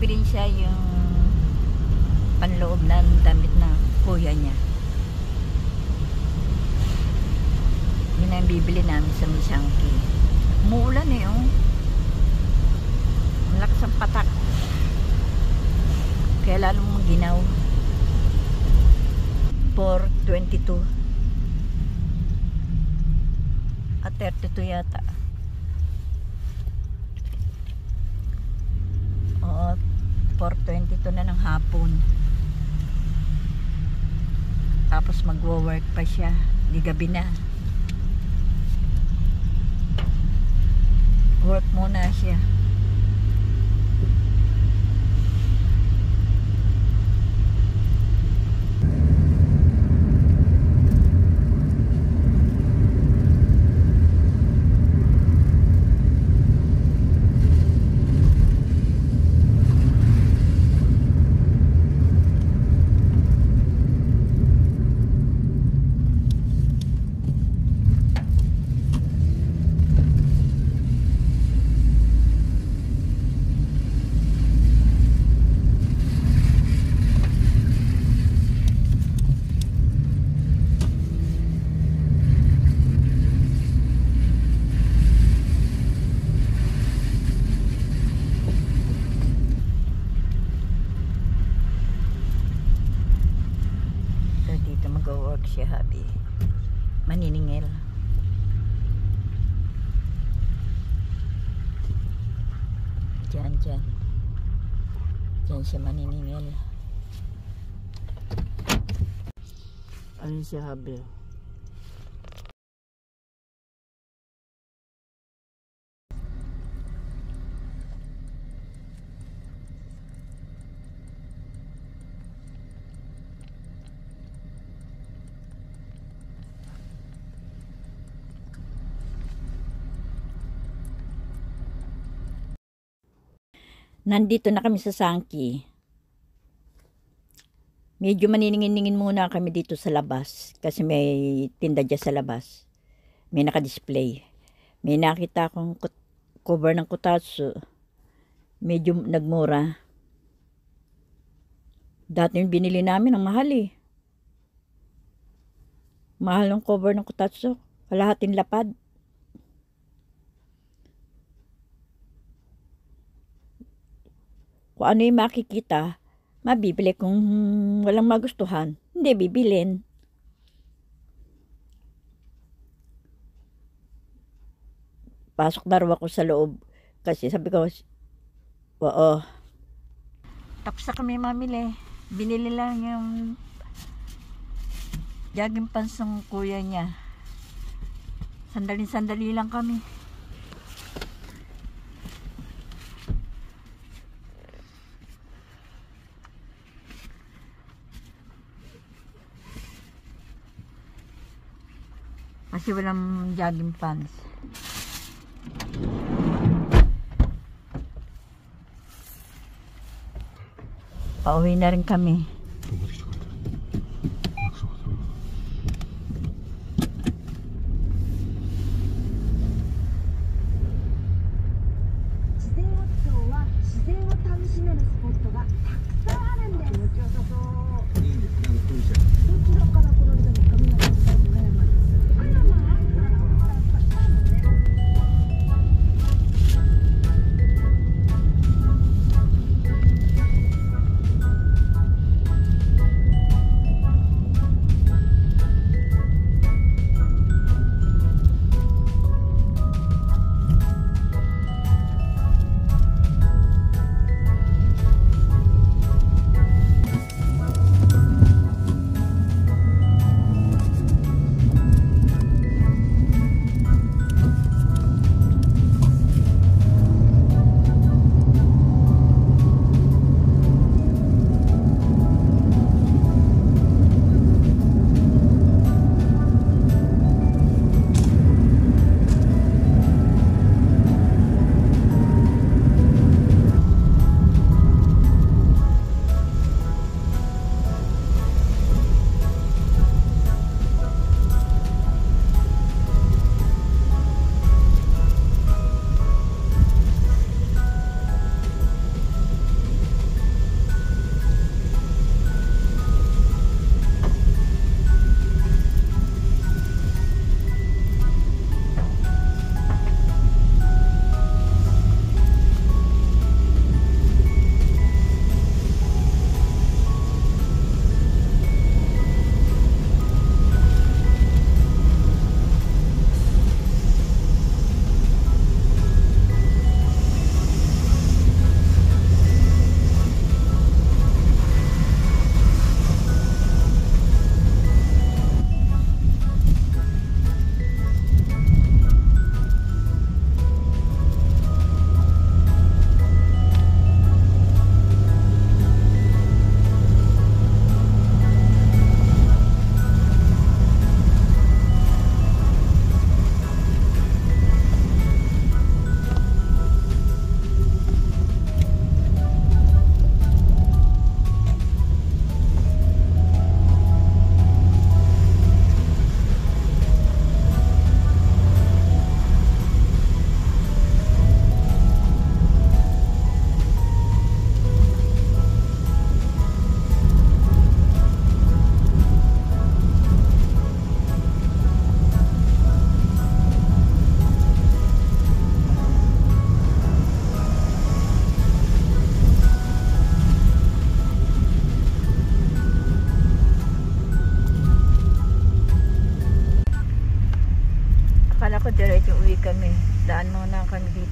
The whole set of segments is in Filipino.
bibili siya yung panloob ng damit na kuya niya. Yun ang bibili namin sa Misangki. Umuulan eh, oh. Malakas ang patak. Kaya lalong maginaw. 4:22 at 32 yata. Oo, 4:22 na ng hapon. Tapos magwo-work pa siya. Di gabi na. Work muna siya. Mag-work siya, habi. Maniningil. Diyan. Diyan siya maniningil. Ayun siya, habi. Nandito na kami sa Sangki. Medyo maniningin-ningin muna kami dito sa labas. Kasi may tinda dyan sa labas. May naka-display. May nakita akong cover ng Kutatsu. Medyo nagmura. Dati yung binili namin ang mahal eh. Mahal ng cover ng Kutatsu. Kalahating lapad. Kung ano yung makikita, mabibili. Kung walang magustuhan, hindi bibilin. Pasok na raw ako sa loob. Kasi sabi ko, oo. Tapos na kami mamili. Binili lang yung jogging pants ng kuya niya. Sandali lang kami. Kasi walang jogging pants. Pauwi na rin kami.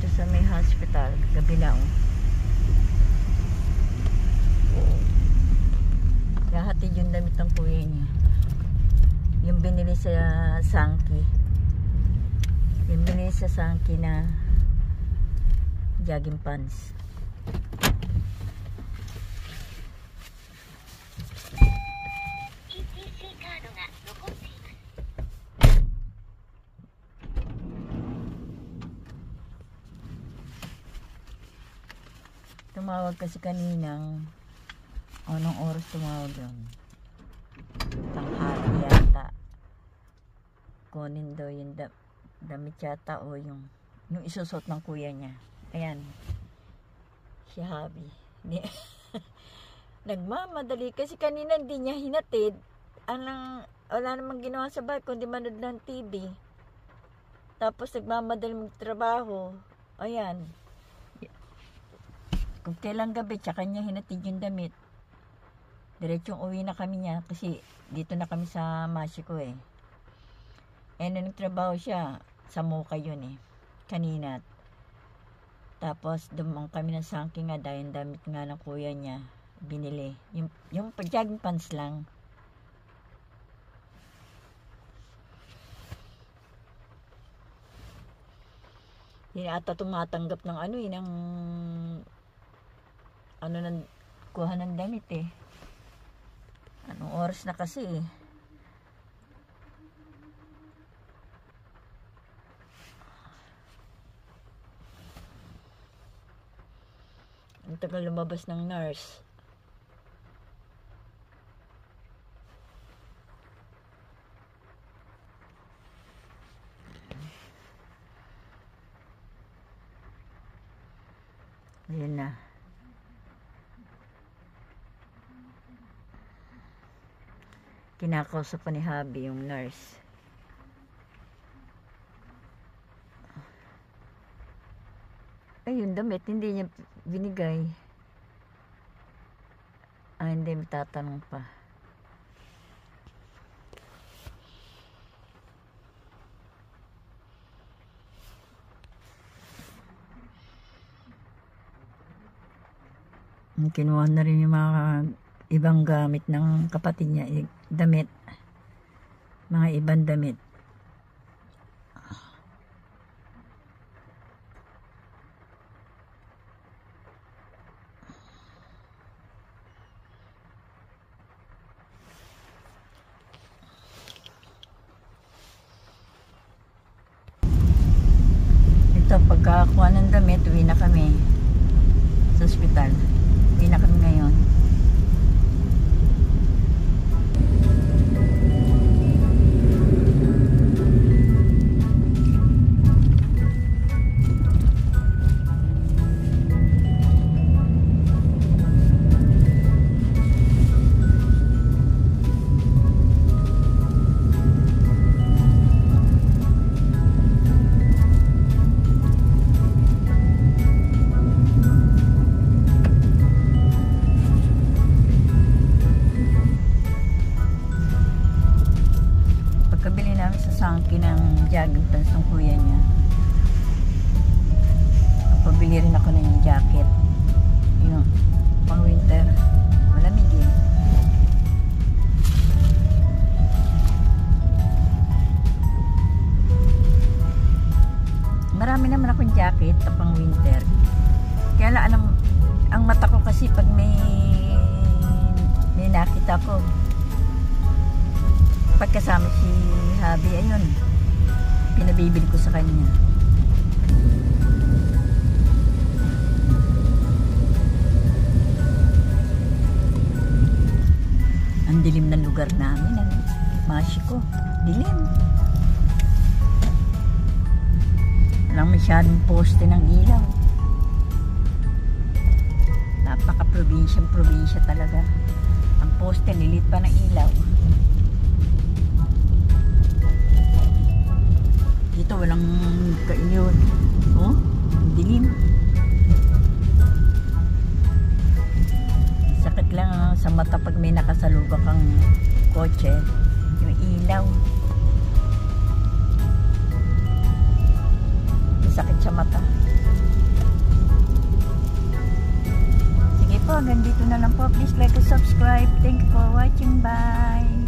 dito sa may hospital, gabi na oh. Lahatid yung damit ng kuya niya. Yung binili sa Sangki. Yung binili sa Sangki na jogging pants. Tumawag kasi kaninang anong oras tumawag yun? Tanghali yata. Kunin daw yung damit yata o yung isusot ng kuya niya. Ayan. Si Habi. Nagmamadali kasi kanina hindi niya hinatid. Wala namang ginawa sa bahay kundi manood ng TV. Tapos nagmamadali magtrabaho. Ayan. Kung kailang gabi, tsaka niya hinatid yung damit. Diretsong uwi na kami niya kasi dito na kami sa Mexico eh. Nung nagtrabaho siya, sa Mocha yun eh. Kanina. Tapos dumang kami ng Sangki nga dahil damit nga ng kuya niya. Binili. Yung jogging pants lang. Hindi ata tumatanggap ng ng kuha ng damit eh. Anong oras na kasi eh. Ang tagal lumabas ng nurse. Ayan na. Kinakausap pa ni Habi yung nurse. Ayun, damit hindi niya binigay. Hindi, matatanong pa. Kinuha na rin yung mga ibang gamit ng kapatid niya, damit, mga ibang damit. Ito, pagkakuha ng damit, uwi na kami sa ospital. Uwi na kami ngayon. Pagkabili namin sa Sangki ng jogging pants ng kuya niya, pabili rin ako ng jacket, yung pang winter, malamig eh. Marami naman akong jacket na pang winter, kaya lang alam, ang mata ko kasi pag may nakita ko pagkasama si Habi, ayun, pinabibili ko sa kanya. Ang dilim ng lugar namin, Mexico, dilim. Walang masyadong poste ng ilaw. Napaka-probinsya talaga. Ang poste, nilit pa ng ilaw. Dito walang kainyon. Oh, dilim. Sakit lang sa mata pag may nakasalubak kang kotse, yung ilaw. Sakit sa mata. Hanggang dito na lang po. Please like and subscribe. Thank you for watching. Bye!